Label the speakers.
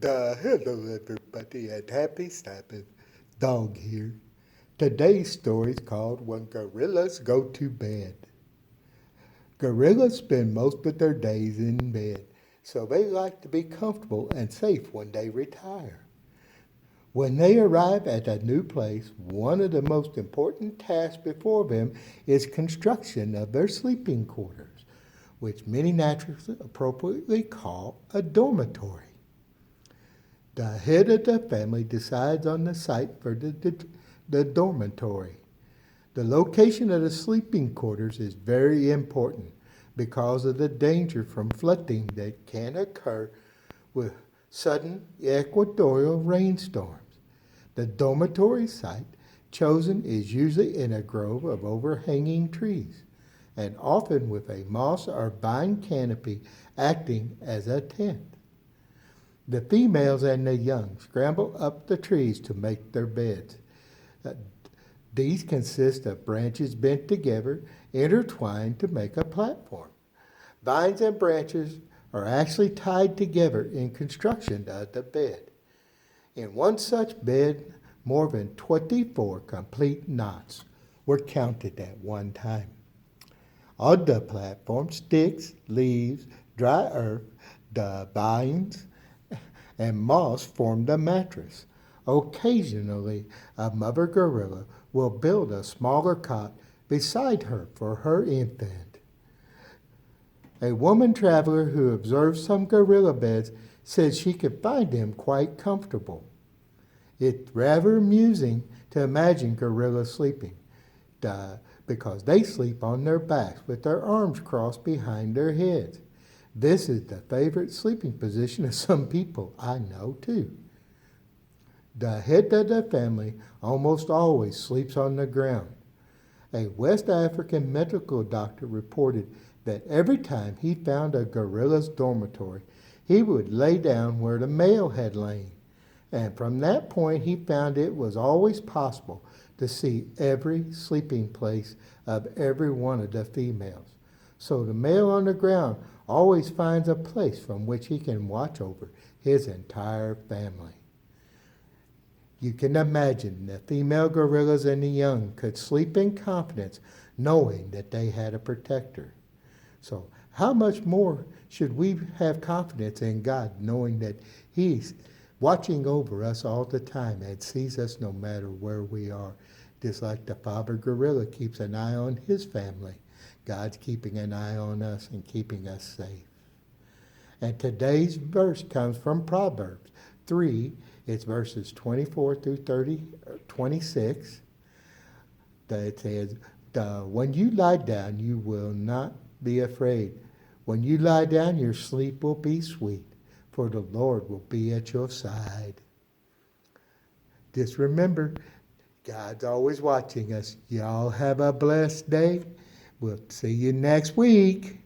Speaker 1: Hello everybody and happy Sabbath. Dawg here. Today's story is called When Gorillas Go to Bed. Gorillas spend most of their days in bed, so they like to be comfortable and safe when they retire. When they arrive at a new place, one of the most important tasks before them is construction of their sleeping quarters, which many naturalists appropriately call a dormitory. The head of the family decides on the site for the dormitory. The location of the sleeping quarters is very important because of the danger from flooding that can occur with sudden equatorial rainstorms. The dormitory site chosen is usually in a grove of overhanging trees, and often with a moss or vine canopy acting as a tent. The females and the young scramble up the trees to make their beds. These consist of branches bent together, intertwined to make a platform. Vines and branches are actually tied together in construction of the bed. In one such bed, more than 24 complete knots were counted at one time. On the platform, sticks, leaves, dry earth, the vines, and moss form the mattress. Occasionally, a mother gorilla will build a smaller cot beside her for her infant. A woman traveler who observed some gorilla beds said she could find them quite comfortable. It's rather amusing to imagine gorillas sleeping, because they sleep on their backs with their arms crossed behind their heads. This is the favorite sleeping position of some people I know too. The head of the family almost always sleeps on the ground. A West African medical doctor reported that every time he found a gorilla's dormitory, he would lay down where the male had lain. And from that point, he found it was always possible to see every sleeping place of every one of the females. So the male on the ground always finds a place from which he can watch over his entire family. You can imagine the female gorillas and the young could sleep in confidence knowing that they had a protector. So how much more should we have confidence in God knowing that He's watching over us all the time and sees us no matter where we are, just like the father gorilla keeps an eye on his family. God's keeping an eye on us and keeping us safe. And today's verse comes from Proverbs 3. It's verses 24 through 26. It says, when you lie down, you will not be afraid. When you lie down, your sleep will be sweet, for the Lord will be at your side. Just remember, God's always watching us. Y'all have a blessed day. We'll see you next week.